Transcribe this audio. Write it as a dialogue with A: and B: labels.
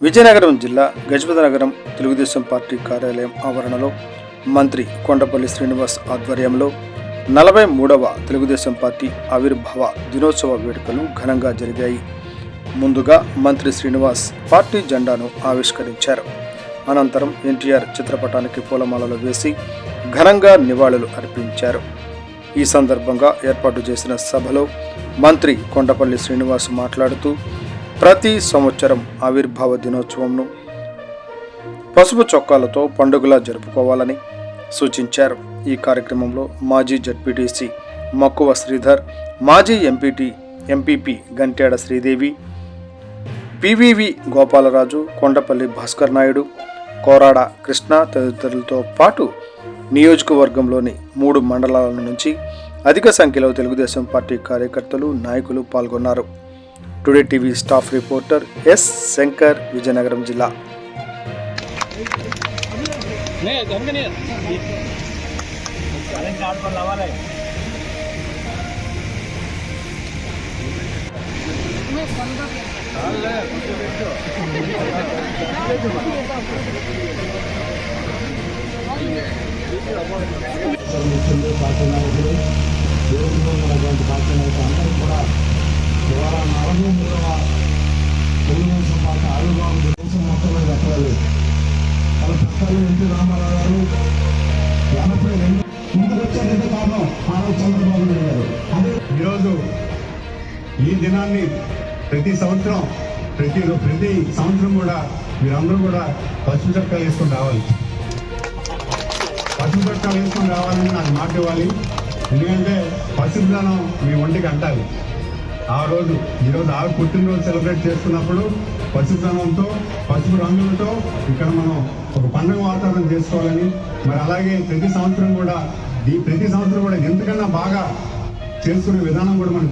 A: విజయనగరం జిల్లా గజపతి నగరం తెలుగుదేశం పార్టీ కార్యాలయం ఆవరణలో మంత్రి కొండపల్లి శ్రీనివాస్ ఆధ్వర్యంలో 43వ తెలుగుదేశం పార్టీ ఆవిర్భావ దినోత్సవ వేడుకలు ఘనంగా జరిగాయి. ముందుగా మంత్రి శ్రీనివాస్ పార్టీ జెండాను ఆవిష్కరించారు. అనంతరం ఎన్టీఆర్ చిత్రపటానికి పూలమాలలు వేసి ఘనంగా నివాళులు అర్పించారు. ఈ సందర్భంగా ఏర్పాటు చేసిన సభలో మంత్రి కొండపల్లి శ్రీనివాస్ మాట్లాడుతూ ప్రతి సంవత్సరం ఆవిర్భావ దినోత్సవంను పసుపు చొక్కాలతో పండుగలా జరుపుకోవాలని సూచించారు. ఈ కార్యక్రమంలో మాజీ జడ్పీటీసీ మక్కువ శ్రీధర్, మాజీ ఎంపీపీ గంట్యాడ శ్రీదేవి, పివివి గోపాలరాజు, కొండపల్లి భాస్కర్ నాయుడు, కోరాడ కృష్ణ తదితరులతో పాటు నియోజకవర్గంలోని 3 మండలాల నుంచి అధిక సంఖ్యలో తెలుగుదేశం పార్టీ కార్యకర్తలు, నాయకులు పాల్గొన్నారు. Today TV staff reporter yes Shankar, Vizianagaram జిల్లా.
B: పార్టీ నాయకులు, దేశంలో ఉన్నటువంటి పార్టీ నాయకులు అందరూ కూడా ఇవాళ 43వ తెలుగుదేశం పార్టీ ఆవిర్భావం దేశం మొత్తం మీద ఎక్కడలేదు. వాళ్ళ పక్కన ఎన్టీ రామారావు గారు 82 ముందుకు వచ్చేటంటే కారణం ఆనాడు చంద్రబాబు నాయుడు గారు. అదే ఈరోజు ఈ దినాన్ని ప్రతి సంవత్సరం కూడా మీరందరూ కూడా పసుపు చొక్కాలు వేసుకొని రావాలి. పసుపు చొక్కాలు వేసుకొని రావాలని నాకు మాట ఇవ్వాలి. ఎందుకంటే పసుపుదనం మీ ఒంటికి అంటాలి. ఈరోజు ఆవిడ పుట్టినరోజు సెలబ్రేట్ చేసుకున్నప్పుడు పసుపుదనంతో, పసుపు రంగులతో ఇక్కడ మనం ఒక పండుగ వాతావరణం చేసుకోవాలని, మరి అలాగే ప్రతి సంవత్సరం కూడా ఎంతకన్నా బాగా చేసుకునే విధానం కూడా మనం